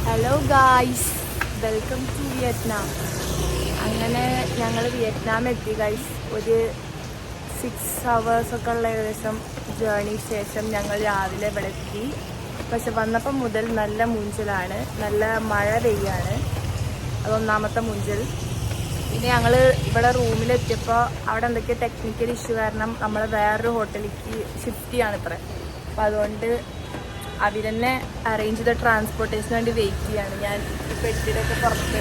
Hello guys, welcome to Vietnam. അങ്ങനെ ഞങ്ങൾ Vietnam എത്തി ഗായ്സ്. ഒരു 6 hours ഒക്കെ ഉള്ള ഏകദേശം ജേർണി ശേഷം ഞങ്ങൾ രാവിലെ ഇവിടെ എത്തി. പക്ഷെ വന്നപ്പം മുതൽ നല്ല മൂഞ്ചലാണ്, നല്ല മഴ പെയ്യാണ്. അതൊന്നാമത്തെ മൂഞ്ചൽ. പിന്നെ ഞങ്ങൾ ഇവിടെ റൂമിലെത്തിയപ്പോൾ അവിടെ എന്തൊക്കെയോ ടെക്നിക്കൽ ഇഷ്യൂ കാരണം നമ്മൾ വേറൊരു ഹോട്ടലിലേക്ക് ഷിഫ്റ്റ് ചെയ്യാണ് ഇത്ര. അപ്പോൾ അതുകൊണ്ട് അവർ തന്നെ അറേഞ്ച് ചെയ്ത ട്രാൻസ്പോർട്ടേഷന് വേണ്ടി വെയിറ്റ് ചെയ്യാണ്. ഞാൻ പെട്ടിയിലൊക്കെ പുറത്ത്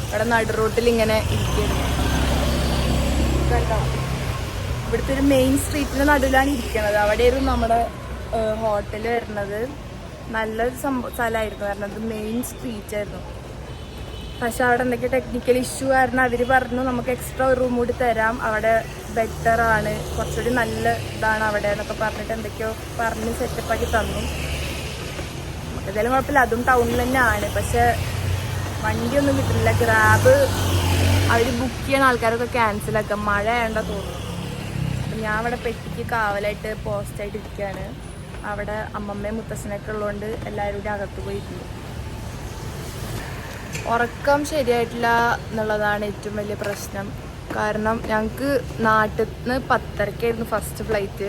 ഇവിടെ നടു റോട്ടിൽ ഇങ്ങനെ ഇരിക്കുന്നു. ഇവിടുത്തെ ഒരു മെയിൻ സ്ട്രീറ്റിൻ്റെ നടുവിലാണ് ഇരിക്കുന്നത്. അവിടെയായിരുന്നു നമ്മുടെ ഹോട്ടൽ വരുന്നത്. നല്ലൊരു സ്ഥലമായിരുന്നു കാരണം അത് മെയിൻ സ്ട്രീറ്റ് ആയിരുന്നു. പക്ഷെ അവിടെ എന്തൊക്കെ ടെക്നിക്കൽ ഇഷ്യൂ കാരണം അവർ പറഞ്ഞു നമുക്ക് എക്സ്ട്രാ ഒരു റൂം കൂടി തരാം, അവിടെ ബെറ്റർ ആണ്, കുറച്ചുകൂടി നല്ല ഇതാണ് അവിടെ എന്നൊക്കെ പറഞ്ഞിട്ട് എന്തൊക്കെയോ പറഞ്ഞ് സെറ്റപ്പാക്കി തന്നു. നമുക്ക് എന്തായാലും കുഴപ്പമില്ല, അതും ടൗണിൽ തന്നെ ആണ്. പക്ഷെ വണ്ടിയൊന്നും കിട്ടുന്നില്ല. ഗ്രാബ് അവർ ബുക്ക് ചെയ്യുന്ന ആൾക്കാരൊക്കെ ക്യാൻസലാക്കാം, മഴ ആയതുകൊണ്ടാ തോന്നുന്നു. അപ്പം ഞാൻ അവിടെ പെട്ടിക്ക് കാവലായിട്ട് പോസ്റ്റായിട്ട് ഇരിക്കുകയാണ്. അവിടെ അമ്മമ്മയും മുത്തശ്ശനൊക്കെ ഉള്ളതുകൊണ്ട് എല്ലാവരും കൂടി അകത്ത് പോയിരുന്നു. ഉറക്കം ശരിയായിട്ടില്ല എന്നുള്ളതാണ് ഏറ്റവും വലിയ പ്രശ്നം. കാരണം ഞങ്ങൾക്ക് നാട്ടിൽ നിന്ന് 10:30 ഫസ്റ്റ് ഫ്ലൈറ്റ്.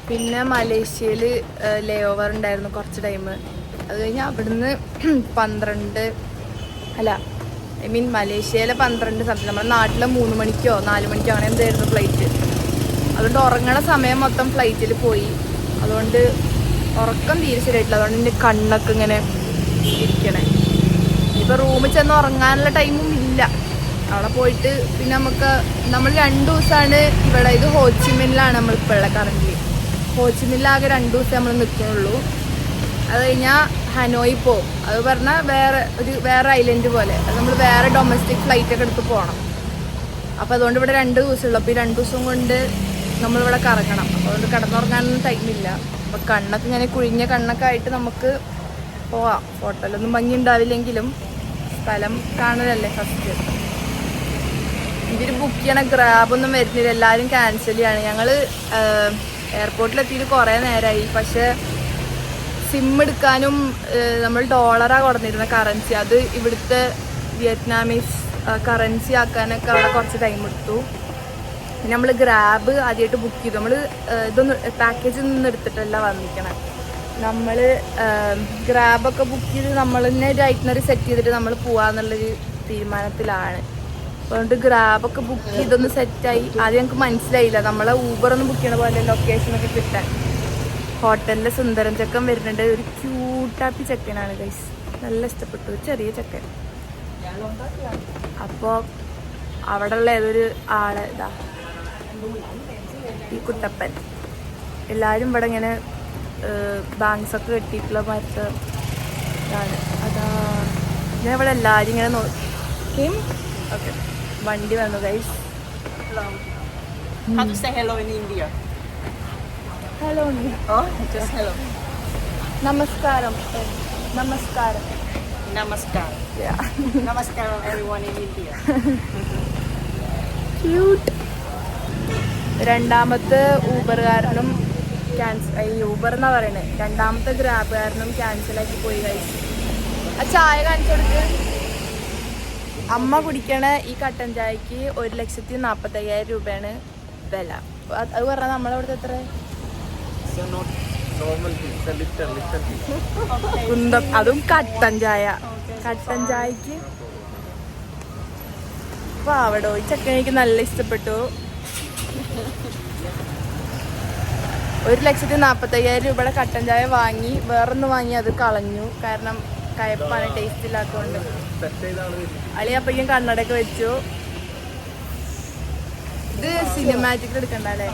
പിന്നെ മലേഷ്യയിൽ ലേ ഓവർ ഉണ്ടായിരുന്നു കുറച്ച് ടൈം. അത് കഴിഞ്ഞ് അവിടുന്ന് 12 മലേഷ്യയിലെ 12 സമയത്ത് നമ്മുടെ നാട്ടിലെ 3 മണിക്കോ 4 മണിക്കോ അങ്ങനെ എന്തായിരുന്നു ഫ്ലൈറ്റ്. അതുകൊണ്ട് ഉറങ്ങണ സമയം മൊത്തം ഫ്ലൈറ്റിൽ പോയി. അതുകൊണ്ട് ഉറക്കം തീരെ ശരിയായിട്ടില്ല. അതുകൊണ്ട് എൻ്റെ കണ്ണൊക്കെ ഇങ്ങനെ ഇരിക്കണേ. ഇപ്പോൾ റൂമിൽ ചെന്ന് ഉറങ്ങാനുള്ള ടൈമും ഇല്ല. അവിടെ പോയിട്ട് പിന്നെ നമ്മൾ 2 ദിവസമാണ് ഇവിടെ. ഇത് ഹോച്ചിമിനിലാണ് നമ്മളിപ്പോൾ ഉള്ള കറന്റ്. ഹോച്ചിമിനിലാകെ 2 ദിവസം നമ്മൾ നിൽക്കുന്നുള്ളൂ. അത് കഴിഞ്ഞാൽ ഹനോയി പോവും. അത് പറഞ്ഞാൽ വേറെ ഐലൻഡ് പോലെ. അത് നമ്മൾ വേറെ ഡൊമസ്റ്റിക് ഫ്ലൈറ്റൊക്കെ എടുത്ത് പോകണം. അപ്പോൾ അതുകൊണ്ട് ഇവിടെ 2 ദിവസമുള്ളൂ. അപ്പോൾ ഈ 2 ദിവസം കൊണ്ട് നമ്മളിവിടെ കറങ്ങണം. അപ്പോൾ അതുകൊണ്ട് കിടന്നുറങ്ങാനൊന്നും ടൈമില്ല. അപ്പോൾ കണ്ണൊക്കെ ഇങ്ങനെ കുഴിഞ്ഞ കണ്ണൊക്കെ ആയിട്ട് നമുക്ക് പോവാം. ഹോട്ടലൊന്നും ഭംഗി ഉണ്ടാവില്ലെങ്കിലും സ്ഥലം കാണലല്ലേ ഫസ്റ്റ്. ഇവർ ബുക്ക് ചെയ്യണ ഗ്രാബൊന്നും വരുന്നില്ല, എല്ലാവരും ക്യാൻസൽ ചെയ്യാണ്. ഞങ്ങൾ എയർപോർട്ടിലെത്തിയിട്ട് കുറേ നേരമായി. പക്ഷേ സിം എടുക്കാനും നമ്മൾ ഡോളറാണ് കൊടുത്തിരുന്ന കറൻസി, അത് ഇവിടുത്തെ വിയറ്റ്നാമീസ് കറൻസി ആക്കാനൊക്കെ അവിടെ കുറച്ച് ടൈം എടുത്തു. പിന്നെ നമ്മൾ ഗ്രാബ് ആദ്യമായിട്ട് ബുക്ക് ചെയ്തു. നമ്മൾ ഇതൊന്നും പാക്കേജിൽ നിന്ന് എടുത്തിട്ടല്ല വന്നിരിക്കണം. നമ്മൾ ഗ്രാബൊക്കെ ബുക്ക് ചെയ്ത് നമ്മൾ തന്നെ ഒരു ഐറ്റിനറി സെറ്റ് ചെയ്തിട്ട് നമ്മൾ പോവാന്നുള്ളൊരു തീരുമാനത്തിലാണ്. അതുകൊണ്ട് ഗ്രാബൊക്കെ ബുക്ക് ചെയ്തൊന്ന് സെറ്റായി. ആദ്യം ഞങ്ങൾക്ക് മനസ്സിലായില്ല, നമ്മളെ ഊബറൊന്നും ബുക്ക് ചെയ്യണ പോലെ ലൊക്കേഷനൊക്കെ കിട്ടാൻ. ഹോട്ടലിലെ സുന്ദരൻ ചെക്കൻ വരുന്നുണ്ട്. ഒരു ക്യൂട്ടാപ്പി ചെക്കനാണ് ഗൈസ്, നല്ല ഇഷ്ടപ്പെട്ടു. ചെറിയ ചെക്കൻ. അപ്പോൾ അവിടെ ഉള്ള ഏതൊരു ആള് ഇതാ ഈ കുട്ടപ്പൻ. എല്ലാവരും ഇവിടെ ഇങ്ങനെ ബാങ്ക്സൊക്കെ കെട്ടിയിട്ടുള്ള മറ്റേ ഇതാണ്. അതാ ഞാൻ ഇവിടെ എല്ലാവരും ഇങ്ങനെ നോക്കി. ഓക്കെ, വണ്ടി വന്നു guys. How to say hello in India? Hello. Oh, just hello. നമസ്കാരം. നമസ്കാരം. Namaskar. Yeah. Namaskaram everyone in India. Cute. രണ്ടാമത്തെ ഊബറുകാരനും ഊബർ എന്നാ പറയണേ, രണ്ടാമത്തെ ഗ്രാബുകാരനും ക്യാൻസലാക്കി പോയി കഴിച്ചു. ആ ചായ കാണിച്ചു കൊടുക്ക്. അമ്മ കുടിക്കണ ഈ കട്ടൻ ചായക്ക് 1,45,000 രൂപയാണ് വില. അത് പറഞ്ഞാൽ നമ്മളവിടുത്തെ എത്ര? കുന്തം. അതും കട്ടൻ ചായ. കട്ടൻ ചായക്ക് പാവടോ. ഈ ചക്കൻ എനിക്ക് നല്ല ഇഷ്ടപ്പെട്ടു. 1,45,000 രൂപയുടെ കട്ടൻ ചായ വാങ്ങി വേറൊന്ന് വാങ്ങി അത് കളഞ്ഞു. കാരണം കയപ്പാണ്, ടേസ്റ്റ് ഇല്ലാത്തതുകൊണ്ട്. അളിയപ്പയ്യും കണ്ണടയൊക്കെ വെച്ചു. ഇത് സിനിമാറ്റിക് എടുക്കണ്ട അല്ലേ.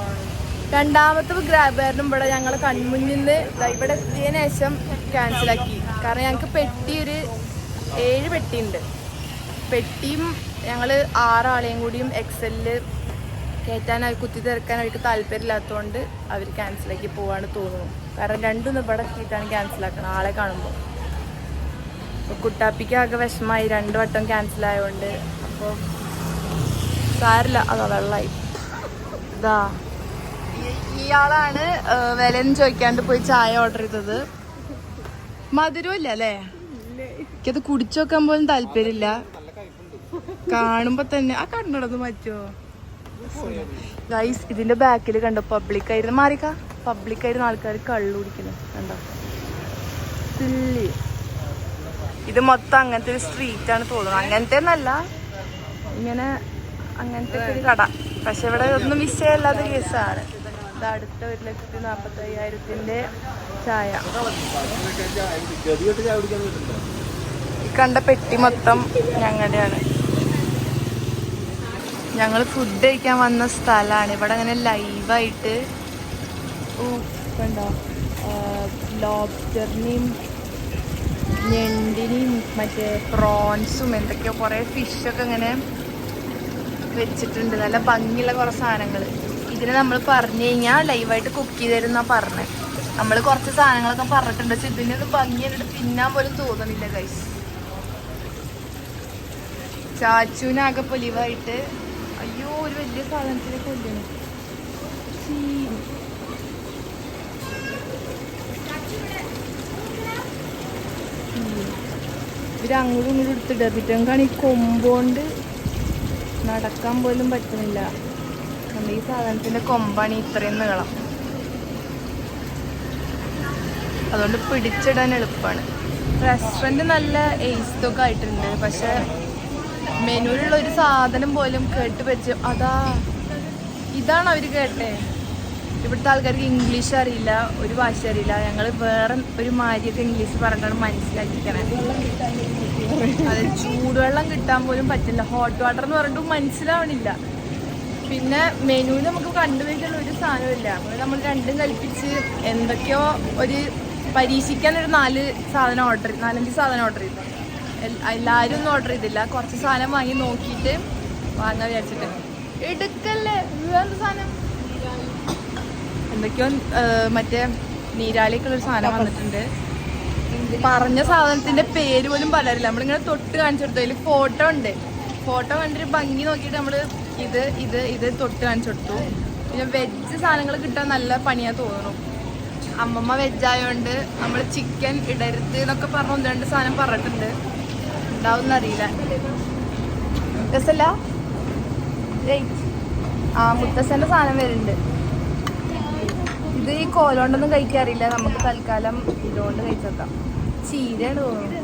രണ്ടാമത്തെ ഗ്രാബുകാരനും ഇവിടെ ഞങ്ങളെ കൺമുന്നിൽ നിന്ന് ഇവിടെ എത്തിയതിനു ശേഷം ക്യാൻസലാക്കി. കാരണം ഞങ്ങൾക്ക് പെട്ടി ഒരു 7 പെട്ടിയുണ്ട്. പെട്ടിയും ഞങ്ങൾ 6 ആളെയും കൂടിയും എക്സലില് കയറ്റാൻ കുത്തി തിരക്കാൻ അവർക്ക് താല്പര്യമില്ലാത്തതുകൊണ്ട് അവർ ക്യാൻസലാക്കി പോവാണ് തോന്നുന്നു. കാരണം 2 ഇവിടെ എത്തിയിട്ടാണ് ക്യാൻസലാക്കണം ആളെ കാണുമ്പോൾ. അപ്പോൾ കുട്ടാപ്പിക്ക് ആകെ വിഷമമായി, 2 വട്ടം ക്യാൻസലായതുകൊണ്ട്. അപ്പോൾ സാരില്ല, അതാ വെള്ളമായി. ഇതാ ഇയാളാണ് വിലയൊന്നും ചോദിക്കാണ്ട് പോയി ചായ ഓർഡർ ചെയ്തത്. മധുരമില്ല അല്ലേ? എനിക്കത് കുടിച്ചു നോക്കാൻ പോലും താല്പര്യമില്ല. കാണുമ്പോ തന്നെ ആ കണ്ണടന്ന് മാറ്റോ ഗൈസ്. ഇതിന്റെ ബാക്കിൽ കണ്ടോ പബ്ലിക് ആയിരുന്നു, മാറിക്ക പബ്ലിക് ആയിരുന്ന ആൾക്കാർ കള്ളു കുടിക്കുന്നു കണ്ടോ. ഇത് മൊത്തം അങ്ങനത്തെ ഒരു സ്ട്രീറ്റ് ആണ് തോന്നുന്നത്. അങ്ങനത്തെ ഒന്നല്ല, ഇങ്ങനെ അങ്ങനത്തെ ഒരു കട. പക്ഷെ ഇവിടെ ഒന്നും വിഷയമല്ലാത്ത കേസാണ്. ഇത് അടുത്ത 1,45,000 ചായ. ഈ കണ്ട പെട്ടി മൊത്തം ഞങ്ങളുടെയാണ്. ഞങ്ങൾ ഫുഡ് കഴിക്കാൻ വന്ന സ്ഥലമാണ്. ഇവിടെ അങ്ങനെ ലൈവായിട്ട് കണ്ടോ ലോബ്സ്റ്ററിനെയും ഞണ്ടിനെയും മറ്റേ പ്രോൺസും എന്തൊക്കെയോ കുറേ ഫിഷൊക്കെ ഇങ്ങനെ വെച്ചിട്ടുണ്ട്. നല്ല ഭംഗിയുള്ള കുറേ സാധനങ്ങൾ. ഇതിന് നമ്മൾ പറഞ്ഞു കഴിഞ്ഞാൽ ലൈവായിട്ട് കുക്ക് ചെയ്ത് തരുന്നാണ് പറഞ്ഞത്. നമ്മൾ കുറച്ച് സാധനങ്ങളൊക്കെ പറഞ്ഞിട്ടുണ്ട്. പക്ഷെ ഇതിനൊന്നും ഭംഗിയായിട്ട് തിന്നാൻ പോലും തോന്നണില്ല ഗൈസ്. ചാച്ചൂനാകെ പൊലിവായിട്ട് അയ്യോ ഒരു വലിയ സാധനത്തിനെ കൊല്ലണം. ഇവര് അങ്ങോട്ടും ഇങ്ങോട്ടും എടുത്തിട്ടിട്ടാണ് ഈ കൊമ്പോണ്ട് നടക്കാൻ പോലും പറ്റുന്നില്ല. നമ്മൾ ഈ സാധനത്തിന്റെ കൊമ്പാണ് ഇത്രയും നീളം. അതുകൊണ്ട് പിടിച്ചിടാൻ എളുപ്പമാണ്. റെസ്റ്റോറൻറ്റ് നല്ല എയ്സ്റ്റൊക്കെ ആയിട്ടുണ്ട്. പക്ഷെ മെനുവിലുള്ള ഒരു സാധനം പോലും കേട്ട് വെച്ച് അതാ ഇതാണ് അവർ കേട്ടേ. ഇവിടുത്തെ ആൾക്കാർക്ക് ഇംഗ്ലീഷ് അറിയില്ല, ഒരു ഭാഷ അറിയില്ല. ഞങ്ങൾ വേറെ ഒരു മാരിയൊക്കെ ഇംഗ്ലീഷ് പറഞ്ഞിട്ടാണ് മനസ്സിലാക്കിക്കണേ. അത് ചൂടുവെള്ളം കിട്ടാൻ പോലും പറ്റില്ല. ഹോട്ട് വാട്ടർ എന്ന് പറഞ്ഞിട്ട് മനസ്സിലാവണില്ല. പിന്നെ മെനുവിൽ നമുക്ക് കണ്ടുവയ്ക്കുന്ന ഒരു സാധനമില്ല. നമ്മൾ രണ്ടും കൽപ്പിച്ച് എന്തൊക്കെയോ ഒരു പരീക്ഷിക്കാൻ ഒരു 4-5 സാധനം ഓർഡർ ചെയ്തു. എല്ലാവരും ഒന്നും ഓർഡർ ചെയ്തില്ല. കുറച്ച് സാധനം വാങ്ങി നോക്കിയിട്ട് വാങ്ങാൻ വിചാരിച്ചിട്ട് എടുക്കല്ലേ. വേറെ സാധനം എന്തൊക്കെയോ മറ്റേ നീരാളിക്കുള്ളൊരു സാധനം വന്നിട്ടുണ്ട്. പറഞ്ഞ സാധനത്തിന്റെ പേര് പോലും പലരില്ല. നമ്മളിങ്ങനെ തൊട്ട് കാണിച്ചു കൊടുത്തു. അതിൽ ഫോട്ടോ ഉണ്ട്. ഫോട്ടോ കണ്ടൊരു ഭംഗി നോക്കിയിട്ട് നമ്മൾ ഇത് തൊട്ട് കാണിച്ചു കൊടുത്തു. പിന്നെ വെജ് സാധനങ്ങൾ കിട്ടാൻ നല്ല പണിയാ തോന്നുന്നു. അമ്മമ്മ വെജായോണ്ട് നമ്മൾ ചിക്കൻ ഇടരുത് എന്നൊക്കെ പറഞ്ഞ് 1-2 സാധനം പറഞ്ഞിട്ടുണ്ട്. ഉണ്ടാവും അറിയില്ല. രസല്ല മുത്തശ്ശന്റെ സാധനം വരുന്നുണ്ട്. ഇത് ഈ കോലോണ്ടൊന്നും കഴിക്കാറില്ല. നമുക്ക് തൽക്കാലം ഇതുകൊണ്ട് കഴിച്ചേക്കാം. ചീരയാണ് തോന്നുന്നു.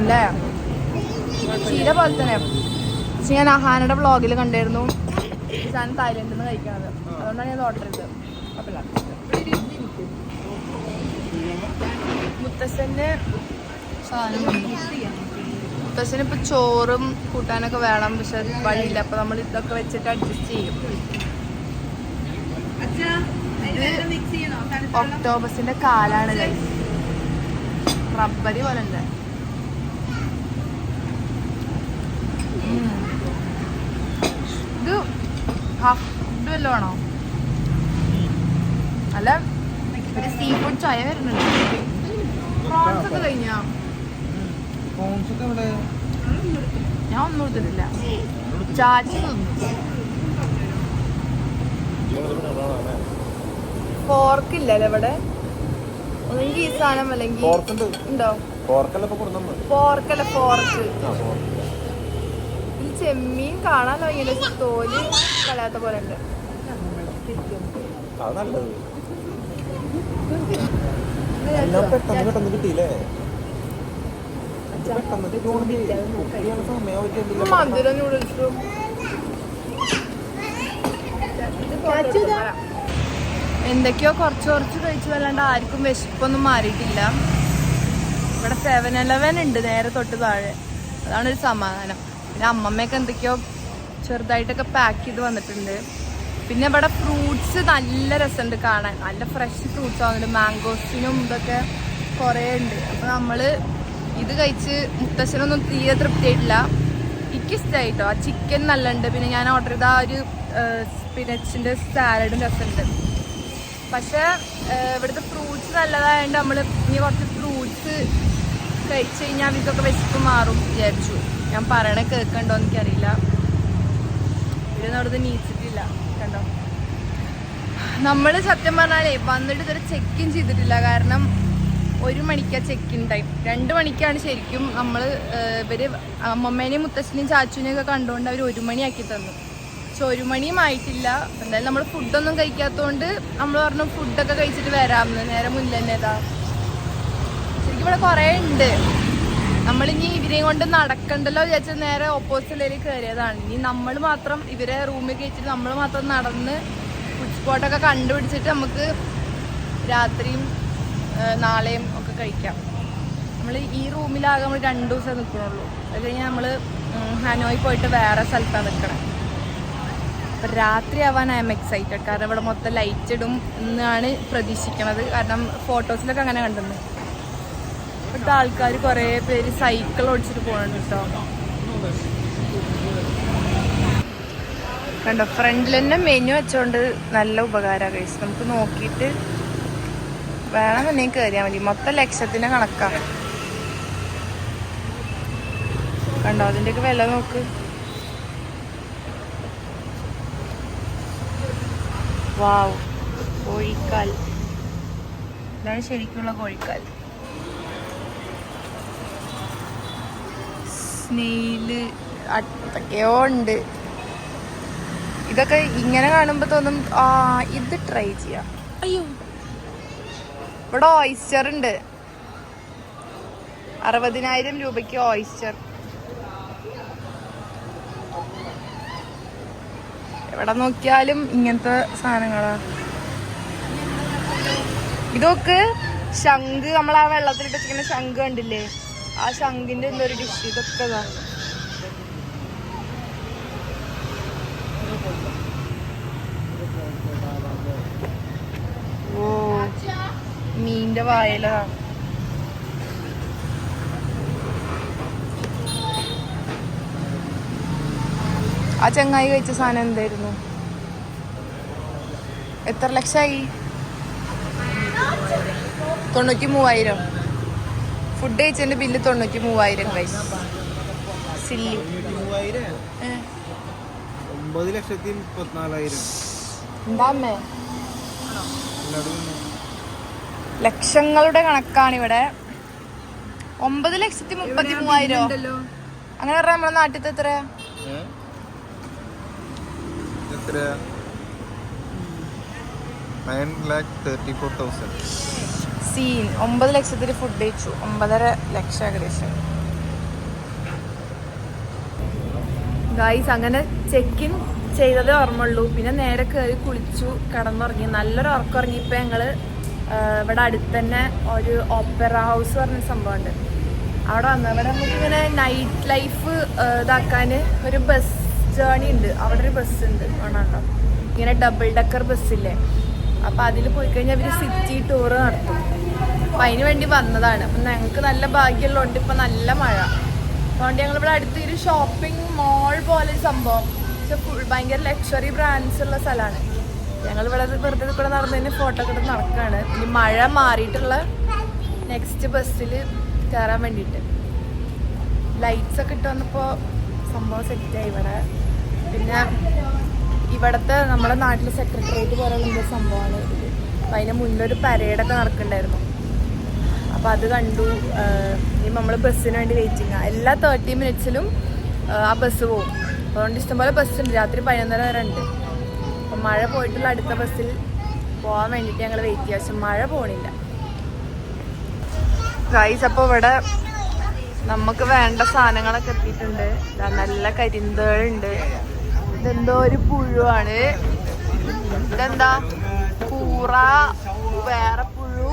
ല്ലേ ചീര പോലെ തന്നെ. പക്ഷെ ഞാൻ അഹാനയുടെ വ്ളോഗിൽ കണ്ടായിരുന്നു ഈ സാധനം തായ്ലൻഡിൽ നിന്ന് കഴിക്കണത്. അതുകൊണ്ടാണ് ഞാൻ ഓർഡർ ചെയ്തത്. കുഴപ്പമില്ല. മുത്തശ്ശന് മുത്തശ്ശന് ഇപ്പൊ ചോറും കൂട്ടാനൊക്കെ വേണം. പക്ഷെ വഴിയില്ല. അപ്പൊ നമ്മൾ ഇതൊക്കെ വെച്ചിട്ട് അഡ്ജസ്റ്റ് ചെയ്യും. ഇത് ഒക്ടോബസിന്റെ കാലാണ് ഗൈസ്. റബ്ബരി പോലെ ഉണ്ട്. ഇത് ഇത് വല്ലതും ആണോ? അല്ല ഒരു സീ ഫുഡ് ചായ വരുന്നുണ്ട്. പ്രോൺസ് ഒക്കെ കഴിഞ്ഞാ ഞാൻ ഒന്നും എടുത്തിട്ടില്ല. ചാച്ചി പോർക്കില്ലല്ലോ ഇവിടെ. ഒന്നെങ്കിൽ ഈ സാധനം അല്ലെങ്കിൽ ഉണ്ടോ? പോർക്കല്ല ഫോർക്ക്. ഈ ചെമ്മീൻ കാണാനോ ഇങ്ങനെ തോല് കളയാത്ത പോലെ ഉണ്ട്. മധുര നൂഡിൽസും എന്തൊക്കെയോ കുറച്ച് കഴിച്ചു. വല്ലാണ്ട് ആർക്കും വിശപ്പൊന്നും മാറിയിട്ടില്ല. ഇവിടെ 7-Eleven ഉണ്ട് നേരെ തൊട്ട് താഴെ. അതാണ് ഒരു സമാധാനം. പിന്നെ അമ്മമ്മയൊക്കെ എന്തൊക്കെയോ ചെറുതായിട്ടൊക്കെ പാക്ക് ചെയ്ത് വന്നിട്ടുണ്ട്. പിന്നെ ഇവിടെ ഫ്രൂട്ട്സ് നല്ല രസമുണ്ട് കാണാൻ. നല്ല ഫ്രഷ് ഫ്രൂട്ട്സ് ആവുന്നുണ്ട്. മാംഗോസിനും ഇതൊക്കെ കുറേ ഉണ്ട്. അപ്പോൾ നമ്മൾ ഇത് കഴിച്ച് മുത്തശ്ശനൊന്നും തീരെ തൃപ്തിയായിട്ടില്ല. എനിക്കിഷ്ടമായിട്ടോ. ആ ചിക്കൻ നല്ല ഉണ്ട്. പിന്നെ ഞാൻ ഓർഡർ ചെയ്ത ആ ഒരു സ്പിനച്ചിൻ്റെ സാലഡും രസമുണ്ട്. പക്ഷേ ഇവിടുത്തെ ഫ്രൂട്ട്സ് നല്ലതായതുകൊണ്ട് നമ്മൾ ഇനി കുറച്ച് ഫ്രൂട്ട്സ് കഴിച്ച് കഴിഞ്ഞാൽ ഇതൊക്കെ വിശപ്പ് മാറും വിചാരിച്ചു. ഞാൻ പറയണ കേൾക്കണ്ടോ എനിക്കറിയില്ല. ഇവിടുന്ന് അവിടുന്ന് നീച്ചിട്ടില്ല കണ്ടോ. നമ്മൾ സത്യം പറഞ്ഞാലേ വന്നിട്ട് ഇതുവരെ ചെക്ക് ഇൻ ചെയ്തിട്ടില്ല. കാരണം 1 മണിക്കാണ് ചെക്ക് ഇൻ ടൈം. 2 മണിക്കാണ് ശരിക്കും നമ്മൾ ഇവർ അമ്മമ്മേനെയും മുത്തശ്ശനെയും ചാച്ചുവിനെയും ഒക്കെ കണ്ടുകൊണ്ട് അവർ 1 മണിയാക്കി തന്നു. പക്ഷെ 1 മണിയും ആയിട്ടില്ല. എന്തായാലും നമ്മൾ ഫുഡൊന്നും കഴിക്കാത്തതുകൊണ്ട് നമ്മൾ പറഞ്ഞു ഫുഡൊക്കെ കഴിച്ചിട്ട് വരാമെന്ന്. നേരെ മുന്നിൽ തന്നെ ഇതാ ശരിക്കും ഇവിടെ കുറേ ഉണ്ട്. നമ്മളിനി ഇവരെയും കൊണ്ട് നടക്കണ്ടല്ലോ വിചാരിച്ചത് നേരെ ഓപ്പോസിറ്റിലേക്ക് കയറിയതാണ്. ഇനി നമ്മൾ മാത്രം ഇവരെ റൂമിൽ കയറ്റിട്ട് നമ്മൾ മാത്രം നടന്ന് ഫുഡ് സ്പോട്ടൊക്കെ കണ്ടുപിടിച്ചിട്ട് നമുക്ക് രാത്രിയും നാളെയും ഒക്കെ കഴിക്കാം. നമ്മൾ ഈ റൂമിലാകെ നമ്മൾ 2 ദിവസം നിൽക്കണുള്ളൂ. അത് കഴിഞ്ഞ് നമ്മൾ ഹനോയി പോയിട്ട് വേറെ സ്ഥലത്താണ് നിൽക്കണം. അപ്പം രാത്രി ആവാൻ ഐ എം എക്സൈറ്റഡ്. കാരണം ഇവിടെ മൊത്തം ലൈറ്റ് ഇടും എന്നാണ് പ്രതീക്ഷിക്കണത്. കാരണം ഫോട്ടോസിലൊക്കെ അങ്ങനെ കണ്ടിരുന്നു. ഇവിടുത്തെ ആൾക്കാർ കുറേ പേര് സൈക്കിൾ ഓടിച്ചിട്ട് പോകുന്നുണ്ട് കേട്ടോ. കണ്ടോ ഫ്രണ്ടിൽ തന്നെ മെനു വെച്ചോണ്ട് നല്ല ഉപകാരമാണ് കഴിച്ചു. നമുക്ക് നോക്കിയിട്ട് വേണമെന്നുണ്ടെങ്കിൽ കയറിയാൽ മതി. മൊത്തം ലക്ഷത്തിന് കണക്കാണ്. കണ്ടോ അതിൻ്റെയൊക്കെ വില നോക്ക്. വാവ്, കോഴിക്കാൽ. ഇതാണ് ശരിക്കുള്ള കോഴിക്കാൽ. സ്നെയില് അതൊക്കെയോ ഉണ്ട്. ഇതൊക്കെ ഇങ്ങനെ കാണുമ്പോൾ തോന്നും ഇത് ട്രൈ ചെയ്യാം. അയ്യോ, ഇവിടെ ഓയിസ്റ്റർ ഉണ്ട്. 60,000 രൂപയ്ക്ക് ഓയിസ്റ്റർ. എവിടെ നോക്കിയാലും ഇങ്ങനത്തെ സാധനങ്ങളാ. ഇതൊക്കെ ശംഖ്, നമ്മൾ ആ വെള്ളത്തിലിട്ട് വെച്ചിരിക്കുന്ന ശംഖ് കണ്ടില്ലേ, ആ ശംഖിന്റെ എന്തൊരു ഡിഷ്. ഇതൊക്കെ ഓ മീന്റെ വായലതാ. ആ ചങ്ങായി കഴിച്ച സാധനം എന്തായിരുന്നു? എത്ര ലക്ഷമായി? 93,000. ഫുഡ് കഴിച്ചതിന്റെ ബില്ല് 93,000 കഴിച്ചു. സില്ലി 9,34,000. എന്താമ്മേ, ലക്ഷങ്ങളുടെ കണക്കാണ് ഇവിടെ. 9,33,000. അങ്ങനെ പറഞ്ഞാൽ നമ്മുടെ നാട്ടിലത്തെ എത്രയാ? എത്ര? 9,34,000. സീൻ 9 ലക്ഷത്തിന് ഫുഡ് കഴിച്ചു. 9.5 ലക്ഷം ഏകദേശം. ഗായ്സ് അങ്ങനെ ചെക്ക് ഇൻ ചെയ്തതേ ഓർമ്മയുള്ളൂ. പിന്നെ നേരെ കയറി കുളിച്ചു, കിടന്നുറങ്ങി, നല്ലൊരു ഉറക്കം ഉറങ്ങി. ഇപ്പം ഞങ്ങൾ ഇവിടെ അടുത്ത് തന്നെ ഒരു ഓപ്പറ ഹൗസ് പറഞ്ഞ സംഭവമുണ്ട്. അവിടെ വന്നു. അവിടെ നമുക്കിങ്ങനെ നൈറ്റ് ലൈഫ് ഇതാക്കാൻ ഒരു ബസ് ജേണി ഉണ്ട്. അവിടെ ഒരു ബസ് ഉണ്ട് വേണോ, ഇങ്ങനെ ഡബിൾ ഡെക്കർ ബസ്സില്ലേ. അപ്പം അതിൽ പോയി കഴിഞ്ഞാൽ അവർ സിറ്റി ടൂർ നടത്തും. അപ്പം അതിന് വേണ്ടി വന്നതാണ്. അപ്പം ഞങ്ങൾക്ക് നല്ല ഭാഗ്യമുള്ളതുകൊണ്ട് ഇപ്പം നല്ല മഴ. അതുകൊണ്ട് ഞങ്ങളിവിടെ അടുത്ത് ഒരു ഷോപ്പിംഗ് മോൾ പോലെ ഒരു സംഭവം, പക്ഷെ ഭയങ്കര ലക്ഷറി ബ്രാൻഡ്സ് ഉള്ള സ്ഥലമാണ്. ഞങ്ങളിവിടെ വെറുതെ കൂടെ നടന്നതിന് ഫോട്ടോ ഒക്കെ എടുത്ത് നടക്കുകയാണ്. ഇനി മഴ മാറിയിട്ടുള്ള നെക്സ്റ്റ് ബസ്സിൽ കയറാൻ വേണ്ടിയിട്ട്. ലൈറ്റ്സ് ഒക്കെ ഇട്ട് വന്നപ്പോൾ സംഭവം സെറ്റായി ഇവിടെ. പിന്നെ ഇവിടുത്തെ നമ്മുടെ നാട്ടിലെ സെക്രട്ടേറിയറ്റ് പോലുള്ള സംഭവമാണ് ഇത്. അപ്പം അതിന് മുന്നൊരു പരേഡൊക്കെ നടക്കുന്നുണ്ടായിരുന്നു. അപ്പോൾ അത് കണ്ടു. ഇനി നമ്മൾ ബസ്സിന് വേണ്ടി വെയിറ്റിംഗ്. എല്ലാ 30 മിനിറ്റ്സിലും ആ ബസ് പോകും. അതുകൊണ്ട് ഇഷ്ടംപോലെ ബസ്സുണ്ട്. രാത്രി 11:30 വരെ ഉണ്ട്. അപ്പം മഴ പോയിട്ടുള്ള അടുത്ത ബസ്സിൽ പോകാൻ വേണ്ടിയിട്ട് ഞങ്ങൾ വെയിറ്റ് ചെയ്യുക. പക്ഷെ മഴ പോകണില്ല ഗൈസ്. അപ്പോൾ ഇവിടെ നമുക്ക് വേണ്ട സാധനങ്ങളൊക്കെ എത്തിയിട്ടുണ്ട്. നല്ല കരിന്തേളുണ്ട്. ഇതെന്തോ ഒരു പുഴുവാണ്. ഇതെന്താ കൂറ, വേറെ പുഴു.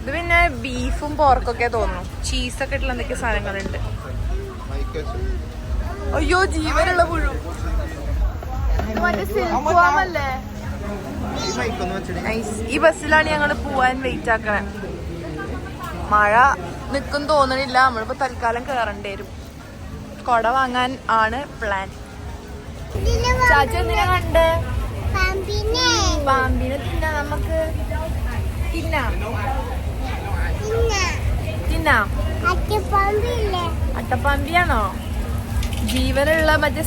ഇത് പിന്നെ ബീഫും പോർക്കൊക്കെ തോന്നുന്നു. ചീസൊക്കെ ഇട്ടുള്ള എന്തൊക്കെ സാധനങ്ങളുണ്ട്. അയ്യോ, ജീവനുള്ള പുഴു. ഇത് മറ്റേ സിൽക്കുവാമല്ലേ. ഈ ബസ്സിലാണ് ഞങ്ങൾ പോവാൻ വെയിറ്റ് ആക്കണേ. മഴ നിൽക്കും തോന്നണില്ല. നമ്മളിപ്പോ തൽക്കാലം കയറേണ്ടി വരും. കൊട വാങ്ങാൻ ആണ് പ്ലാൻ. ചാച്ച എന്തിനാ കണ്ട്? പാമ്പിനെ തിന്നാ. നമുക്ക് തിന്നാം. അട്ടപ്പാമ്പിയാണോ? ജീവനുള്ള മറ്റേ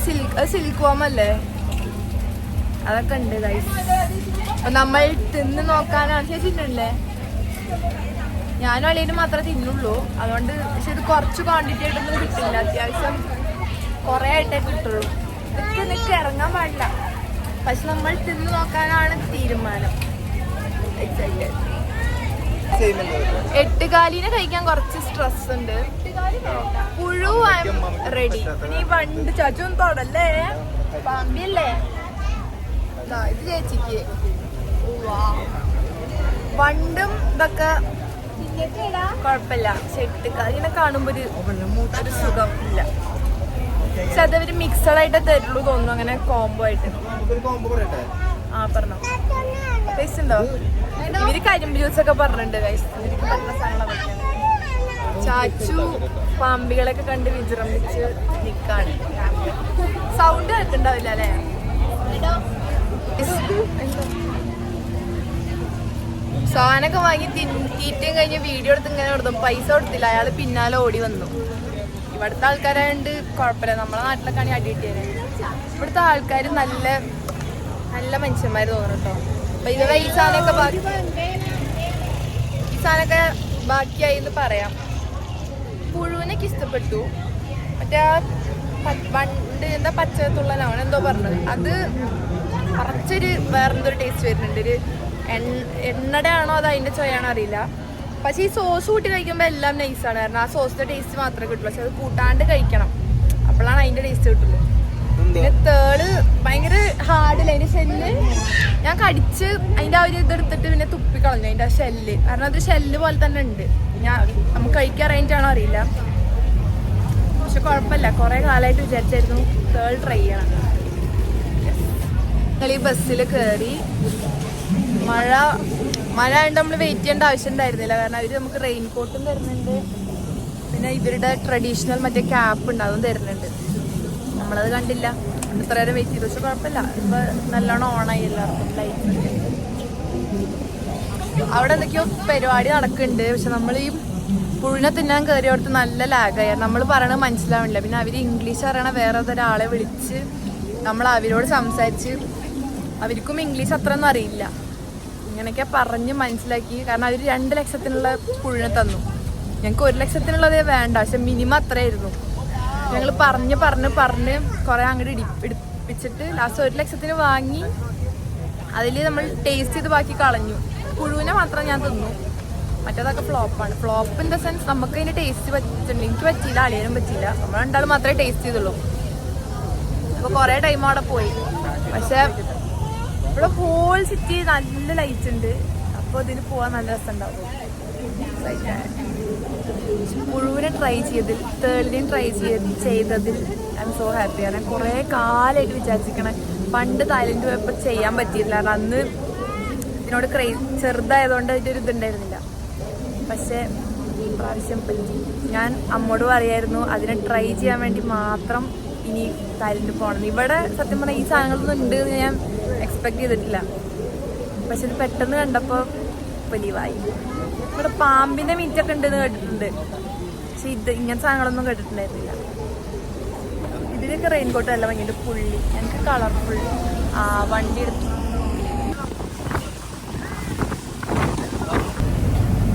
സിൽക്ക് വാമല്ലേ, അതൊക്കെ ഉണ്ട് ഗൈസ്. നമ്മൾ തിന്ന് നോക്കാനാണ് ചേച്ചിട്ടുണ്ടല്ലേ. ഞാനും അളിയനും മാത്രമേ തിന്നുള്ളൂ, അതുകൊണ്ട് പക്ഷെ ഇത് കുറച്ച് ക്വാണ്ടിറ്റി ആയിട്ടൊന്നും കിട്ടില്ല. അത്യാവശ്യം കുറേ ആയിട്ടേ കിട്ടുള്ളൂ. ഇതൊക്കെ നിനക്ക് ഇറങ്ങാൻ പാടില്ല. പക്ഷെ നമ്മൾ തിന്ന് നോക്കാനാണ് തീരുമാനം. എട്ടുകാലിനെ കഴിക്കാൻ കുറച്ച് സ്ട്രെസ് ഉണ്ട്. പുഴു റെഡി. നീ വണ്ട് ചാച്ചൊന്നും തൊടല്ലേ, പാമ്പിയല്ലേ. ഇത് ചേച്ചിക്ക് വണ്ടും ഇതൊക്കെ കുഴപ്പമില്ല. പക്ഷെ എട്ടുകാലിനെ കാണുമ്പോ ഒരു സുഖം ഇല്ല. പക്ഷെ അതവര് മിക്സഡ് ആയിട്ട് തരുള്ളൂ തോന്നുന്നു, അങ്ങനെ കോംബോ ആയിട്ട്. ആ പറഞ്ഞോ ടേസ്റ്റ് ഉണ്ടോ? ഇവര് കരിമ്പ് ജ്യൂസ് ഒക്കെ പറഞ്ഞിട്ടുണ്ട്. ചാച്ചു പാമ്പികളൊക്കെ കണ്ട് വിജൃംഭിച്ച് നിക്കാണ്. സൗണ്ട് കേൾക്കുന്നുണ്ടാവില്ല അല്ലേ? സാധനമൊക്കെ വാങ്ങി തീറ്റയും കഴിഞ്ഞ് വീഡിയോ എടുത്ത് ഇങ്ങനെ കൊടുത്തു. പൈസ കൊടുത്തില്ല, അയാൾ പിന്നാലെ ഓടി വന്നു. ഇവിടുത്തെ ആൾക്കാരായതുകൊണ്ട് കുഴപ്പമില്ല. നമ്മളെ നാട്ടിലൊക്കെ ആണെങ്കിൽ അടി കിട്ടിയത്. ഇവിടുത്തെ ആൾക്കാർ നല്ല നല്ല മനുഷ്യന്മാർ തോന്നുന്നു കേട്ടോ. അപ്പൊ ഇത് ഈ സാധനമൊക്കെ ബാക്കിയായി എന്ന് പറയാം. പുഴുവിനൊക്കെ ഇഷ്ടപ്പെട്ടു. മറ്റേ പണ്ട് എന്താ പച്ചത്തുള്ളനാണ് എന്തോ പറഞ്ഞത്, അത് കുറച്ചൊരു വേറെന്തോ ടേസ്റ്റ് വരുന്നുണ്ട്. ഒരു എണ്ണയുടെ ആണോ അത് അതിന്റെ ചോയാണോ അറിയില്ല. പക്ഷെ ഈ സോസ് കൂട്ടി കഴിക്കുമ്പോൾ എല്ലാം നൈസാണ്. കാരണം ആ സോസിന്റെ ടേസ്റ്റ് മാത്രമേ കിട്ടുള്ളൂ. പക്ഷെ അത് കൂട്ടാണ്ട് കഴിക്കണം, അപ്പോഴാണ് അതിന്റെ ടേസ്റ്റ് കിട്ടുള്ളൂ. പിന്നെ തേള് ഭയങ്കര ഹാർഡില്ല. അതിന്റെ ഷെല്ല് ഞാൻ കടിച്ച് അതിന്റെ ആ ഒരു ഇതെടുത്തിട്ട് പിന്നെ തുപ്പിക്കളഞ്ഞു അതിന്റെ ആ ഷെല്ല്. കാരണം അത് ഷെല്ല് പോലെ തന്നെ ഉണ്ട്. നമുക്ക് കഴിക്കാൻ റേഞ്ചാണോ അറിയില്ല. പക്ഷെ കുഴപ്പമില്ല, കുറെ കാലമായിട്ട് വിചാരിച്ചായിരുന്നു തേൾ ട്രൈ ചെയ്യണം. ഞങ്ങൾ ഈ ബസ്സിൽ കയറി. മഴ ആയതുകൊണ്ട് നമ്മൾ വെയിറ്റ് ചെയ്യേണ്ട ആവശ്യം ഉണ്ടായിരുന്നില്ല. കാരണം അവർ നമുക്ക് റെയിൻ കോട്ടും തരുന്നുണ്ട്, പിന്നെ ഇവരുടെ ട്രഡീഷണൽ മറ്റേ ക്യാപ്പ് ഉണ്ട് അതും തരുന്നുണ്ട്. നമ്മളത് കണ്ടില്ല, ഇത്ര നേരം വെയിറ്റ് ചെയ്തു. പക്ഷെ കുഴപ്പമില്ല, ഇപ്പൊ നല്ലോണം ഓണായി എല്ലാവർക്കും ലൈറ്റ്. അവിടെ എന്തൊക്കെയോ പരിപാടി നടക്കുന്നുണ്ട്. പക്ഷെ നമ്മൾ ഈ പുഴുവിനെ തിന്നാൻ കയറിയോടത്ത് നല്ല ലാഗായി. നമ്മൾ പറയണത് മനസ്സിലാവില്ല. പിന്നെ അവർ ഇംഗ്ലീഷ് അറിയണ വേറെ ഒരാളെ വിളിച്ച് നമ്മൾ അവരോട് സംസാരിച്ച്, അവർക്കും ഇംഗ്ലീഷ് അത്രയൊന്നും അറിയില്ല. ഇങ്ങനെയൊക്കെ പറഞ്ഞ് മനസ്സിലാക്കി. കാരണം അവർ 2 ലക്ഷത്തിനുള്ള പുഴുവിനെ തന്നു. ഞങ്ങൾക്ക് 1 ലക്ഷത്തിനുള്ളതേ വേണ്ട, പക്ഷെ മിനിമം അത്രയായിരുന്നു. ഞങ്ങൾ പറഞ്ഞ് കുറെ അങ്ങോട്ട് ഇടിപ്പിച്ചിട്ട് ലാസ്റ്റ് 1 ലക്ഷത്തിന് വാങ്ങി. അതിൽ നമ്മൾ ടേസ്റ്റ് ചെയ്ത് ബാക്കി കളഞ്ഞു. പുഴുവിനെ മാത്രം ഞാൻ തിന്നു, മറ്റേതൊക്കെ ഫ്ലോപ്പാണ്. ഫ്ലോപ്പ് ഇൻ ദ സെൻസ് നമുക്ക് അതിന്റെ ടേസ്റ്റ് പറ്റിയിട്ടുണ്ട്. എനിക്ക് പറ്റിയില്ല, അളിയനും പറ്റിയില്ല. നമ്മൾ രണ്ടാളും മാത്രമേ ടേസ്റ്റ് ചെയ്തുള്ളൂ. അപ്പോൾ കുറേ ടൈം അവിടെ പോയി. പക്ഷെ ഇവിടെ ഹോൾ സിറ്റി നല്ല ലൈറ്റ് ഉണ്ട്. അപ്പോൾ ഇതിന് പോകാൻ നല്ല രസമുണ്ടാവും. പുഴുവിനെ ട്രൈ ചെയ്തതിൽ, തേളിനെയും ട്രൈ ചെയ്തതിൽ ഐ എം സോ ഹാപ്പിയാണ്. കുറേ കാലമായിട്ട് വിചാരിച്ചിരിക്കണം. പണ്ട് തായ്ലൻഡ് പോയപ്പോൾ ചെയ്യാൻ പറ്റിയില്ല. കാരണം അന്ന് ഇതിനോട് ചെറുതായതുകൊണ്ട് അതിൻ്റെ ഒരു ഇതുണ്ടായിരുന്നില്ല. പക്ഷേ പ്രാവശ്യം പറ്റി. ഞാൻ അമ്മോട് പറയായിരുന്നു അതിനെ ട്രൈ ചെയ്യാൻ വേണ്ടി മാത്രം ഇനി തായ്ലൻഡ് പോകണം. ഇവിടെ സത്യം പറഞ്ഞാൽ ഈ സാധനങ്ങളൊന്നും ഉണ്ട് എന്ന് ഞാൻ എക്സ്പെക്ട് ചെയ്തിട്ടില്ല. പക്ഷെ ഇത് പെട്ടെന്ന് കണ്ടപ്പോൾ വലിയവായി. ഇവിടെ പാമ്പിൻ്റെ മീറ്റൊക്കെ ഉണ്ടെന്ന് കേട്ടിട്ടുണ്ട്, പക്ഷെ ഇങ്ങനത്തെ സാധനങ്ങളൊന്നും കേട്ടിട്ടുണ്ടായിരുന്നില്ല. ഇതിനൊക്കെ റെയിൻകോട്ട് നല്ല ഭംഗിയുണ്ട്. പുള്ളി എനിക്ക് കളർഫുൾ. വണ്ടി എടുത്തു.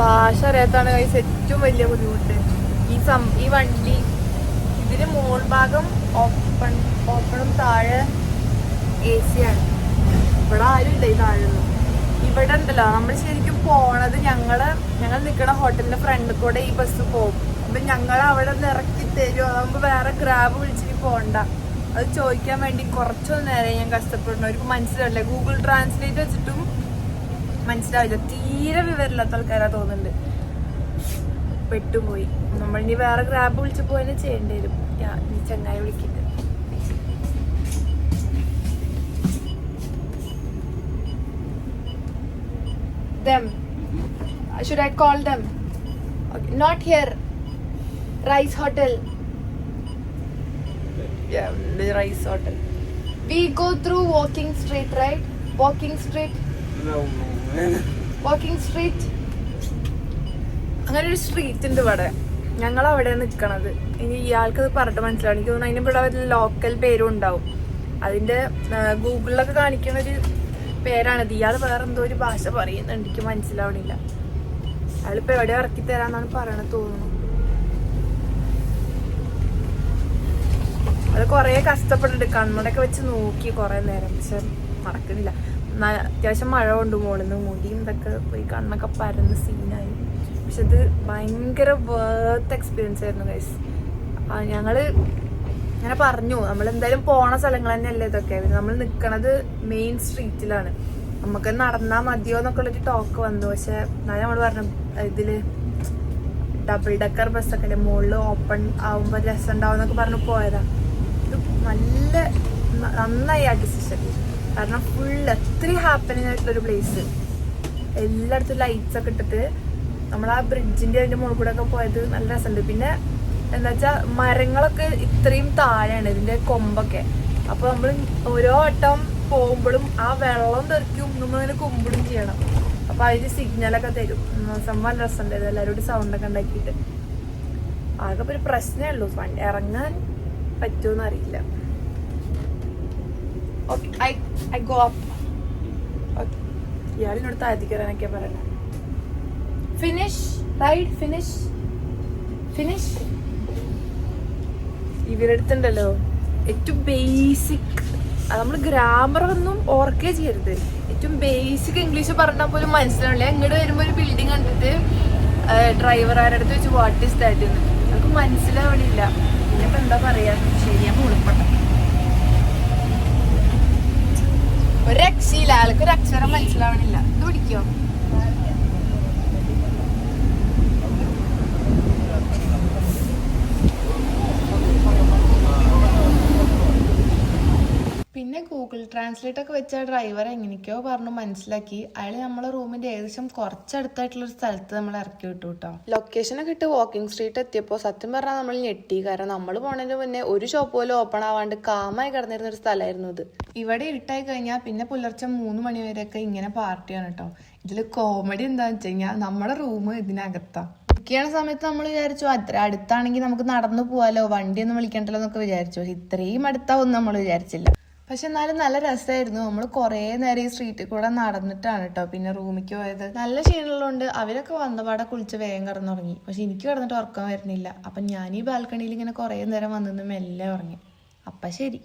ഭാഷ അറിയാത്താണ് കൈസ് ഏറ്റവും വലിയ ബുദ്ധിമുട്ട്. ഈ വണ്ടി ഇതിന് മോൾ ഭാഗം ഓപ്പണും താഴെ AC ആണ്. ഇവിടെ ആരും ഇല്ല ഈ താഴെയൊന്നും. ഇവിടെ ഉണ്ടല്ലോ നമ്മൾ ശരിക്കും പോണത് ഞങ്ങൾ നിൽക്കുന്ന ഹോട്ടലിന്റെ ഫ്രണ്ടിൽ കൂടെ ഈ ബസ് പോകും. അപ്പൊ ഞങ്ങൾ അവിടെ നിന്ന് ഇറക്കി തരുമോ, അതാകുമ്പോൾ വേറെ ഗ്രാബ് വിളിച്ചിട്ട് പോകണ്ട. അത് ചോദിക്കാൻ വേണ്ടി കുറച്ചൊന്നും നേരം ഞാൻ കഷ്ടപ്പെടുന്നു. അവർക്ക് മനസ്സിലാവില്ല. ഗൂഗിൾ ട്രാൻസ്ലേറ്റ് വെച്ചിട്ടും മനസ്സിലാവില്ല. തീരെ വിവരമില്ലാത്ത ആൾക്കാരാ തോന്നുന്നുണ്ട്. പെട്ടുപോയി. നമ്മളിനി വേറെ ഗ്രാബ് വിളിച്ച് പോയാലും ചെയ്യേണ്ടി വരും. ഈ ചങ്ങായി വിളിക്കിട്ട് them. Should I call them? Okay. Not here. Rice Hotel. Yeah, the Rice Hotel. We go through Walking Street, right? Walking Street. No. Walking Street. അങ്ങനെ ഒരു സ്ട്രീറ്റ് ഉണ്ട് ഇവിടെ. ഞങ്ങൾ അവിടെ നിൽക്കണത്. ഇനി ഇയാൾക്കത് പറഞ്ഞിട്ട് മനസ്സിലാവും. എനിക്ക് തോന്നുന്നു അതിന് ഇവിടെ ലോക്കൽ പേരും ഉണ്ടാവും. അതിൻ്റെ ഗൂഗിളിലൊക്കെ കാണിക്കുന്ന ഒരു പേരാണിത്. ഇയാൾ വേറെ എന്തോ ഒരു ഭാഷ പറയുന്നുണ്ട്, എനിക്ക് മനസ്സിലാവണില്ല. അയാളിപ്പോ എവിടെ ഇറക്കി തരാന്നാണ് പറയണത് തോന്നുന്നു. അത് കൊറേ കഷ്ടപ്പെട്ടിട്ട് കണ്ണടൊക്കെ വെച്ച് നോക്കി കൊറേ നേരം, പക്ഷെ നടക്കണില്ല. അത്യാവശ്യം മഴ കൊണ്ട് മോളിന്ന് മുടിയും ഇതൊക്കെ പോയി കണ്ണൊക്കെ പരന്ന് സീനായി. പക്ഷെ ഇത് ഭയങ്കര വേർത്ത് എക്സ്പീരിയൻസ് ആയിരുന്നു ഗൈസ്. ഞങ്ങള് ഇങ്ങനെ പറഞ്ഞു നമ്മളെന്തായാലും പോണ സ്ഥലങ്ങൾ തന്നെയല്ലേ ഇതൊക്കെ. നമ്മൾ നിക്കണത് മെയിൻ സ്ട്രീറ്റിലാണ്, നമുക്ക് നടന്നാ മതിയോ എന്നൊക്കെ ഉള്ളൊരു ടോക്ക് വന്നു. പക്ഷെ എന്നാലും നമ്മൾ പറഞ്ഞു ഇതില് ഡബിൾ ഡെക്കർ ബസ്സൊക്കെ അല്ലേ മുകളിൽ ഓപ്പൺ ആവുമ്പോ രസം ഉണ്ടാവും എന്നൊക്കെ പറഞ്ഞു പോയതാ. ഇത് നന്നായി ആ ഡിസിഷൻ. കാരണം ഫുൾ അത്രയും ഹാപ്പനിങ് ആയിട്ടുള്ളൊരു പ്ലേസ്. എല്ലായിടത്തും ലൈറ്റ്സ് ഒക്കെ ഇട്ടിട്ട് നമ്മൾ ആ ബ്രിഡ്ജിന്റെ അതിന്റെ മുകളിൽ കൂടെ ഒക്കെ പോയത് നല്ല രസമുണ്ട്. പിന്നെ എന്താ വെച്ചാൽ മരങ്ങളൊക്കെ ഇത്രയും താഴെയാണ് ഇതിന്റെ കൊമ്പൊക്കെ. അപ്പൊ നമ്മൾ ഓരോ വട്ടം പോകുമ്പോഴും ആ വെള്ളം തെറിക്കും, നമ്മളിങ്ങനെ കുമ്പിടും ചെയ്യണം. അപ്പൊ അതിന് സിഗ്നലൊക്കെ തരും. സംഭവം രസമുണ്ടായത്, എല്ലാവരോടും സൗണ്ടൊക്കെ ഉണ്ടാക്കിയിട്ട്. ആകെ ഒരു പ്രശ്നമേ ഉള്ളൂ, ഇറങ്ങാൻ പറ്റുമെന്ന് അറിയില്ല. Okay, I go up. Okay, ഇയാളിനോട് താഴ്ത്തിക്കറാനൊക്കെ പറയണ. Finish ride, finish finish. ഇവരെടുത്തുണ്ടല്ലോ ഏറ്റവും ബേസിക്, നമ്മൾ ഗ്രാമർ ഒന്നും ഓർക്കേ ചെയ്യരുത്. ഏറ്റവും ബേസിക് ഇംഗ്ലീഷ് പറഞ്ഞാൽ പോലും മനസ്സിലാവില്ല. ഇങ്ങോട്ട് വരുമ്പോൾ ഒരു ബിൽഡിംഗ് കണ്ടിട്ട് ഡ്രൈവറുടെ അടുത്ത് വെച്ച് വാട്ട് ഈസ് ദാറ്റ് എന്ന് നമുക്ക് മനസ്സിലാവണില്ല. പിന്നിപ്പോൾ എന്താ പറയാ, ശരിയാ മുളിപ്പട്ട ഒരു രക്ഷയില്ല. ആൾക്ക് ഒരു അക്ഷരം മനസ്സിലാവണില്ല. ഇത് പിടിക്കോ? പിന്നെ ഗൂഗിൾ ട്രാൻസ്ലേറ്റ് ഒക്കെ വെച്ച ഡ്രൈവർ എങ്ങനെയൊക്കെയോ പറഞ്ഞു മനസ്സിലാക്കി. അയാൾ നമ്മളെ റൂമിന്റെ ഏകദേശം കുറച്ചടുത്തായിട്ടുള്ള ഒരു സ്ഥലത്ത് നമ്മൾ ഇറക്കി വിട്ടു കേട്ടോ. ലൊക്കേഷനൊക്കെ ഇട്ട് വാക്കിംഗ് സ്ട്രീറ്റ് എത്തിയപ്പോൾ സത്യം പറഞ്ഞാൽ നമ്മൾ ഞെട്ടി. കാരണം നമ്മൾ പോണതിന് മുന്നേ ഒരു ഷോപ്പ് പോലും ഓപ്പൺ ആവാണ്ട് കാമായി കിടന്നിരുന്ന ഒരു സ്ഥലമായിരുന്നു ഇത്. ഇവിടെ ഇരുട്ടായി കഴിഞ്ഞാൽ പിന്നെ പുലർച്ചെ 3 മണി വരെയൊക്കെ ഇങ്ങനെ പാർട്ടിയാണ് കേട്ടോ. ഇതിൽ കോമഡി എന്താണെന്ന് വെച്ച് കഴിഞ്ഞാൽ നമ്മുടെ റൂം ഇതിനകത്താണ്. ബുക്ക് ചെയ്യണ സമയത്ത് നമ്മൾ വിചാരിച്ചു അത്ര അടുത്താണെങ്കിൽ നമുക്ക് നടന്നു പോവാലോ, വണ്ടിയൊന്നും വിളിക്കണ്ടല്ലോ എന്നൊക്കെ വിചാരിച്ചു. ഇത്രയും അടുത്താവൊന്നും നമ്മൾ വിചാരിച്ചില്ല. പക്ഷെ എന്നാലും നല്ല രസമായിരുന്നു. നമ്മൾ കുറേ നേരം ഈ സ്ട്രീറ്റിൽ കൂടെ നടന്നിട്ടാണ് കേട്ടോ പിന്നെ റൂമിലേക്ക് പോയത്. നല്ല ക്ഷീണമുള്ളതുകൊണ്ട് അവരൊക്കെ വന്നപാടെ കുളിച്ച് വേഗം കിടന്നുറങ്ങി. പക്ഷെ എനിക്ക് കിടന്നിട്ട് ഉറക്കം വരുന്നില്ല. അപ്പം ഞാൻ ഈ ബാൽക്കണിയിൽ ഇങ്ങനെ കുറേ നേരം വന്നിന്ന് മെല്ലെ ഉറങ്ങി. അപ്പം ശരി.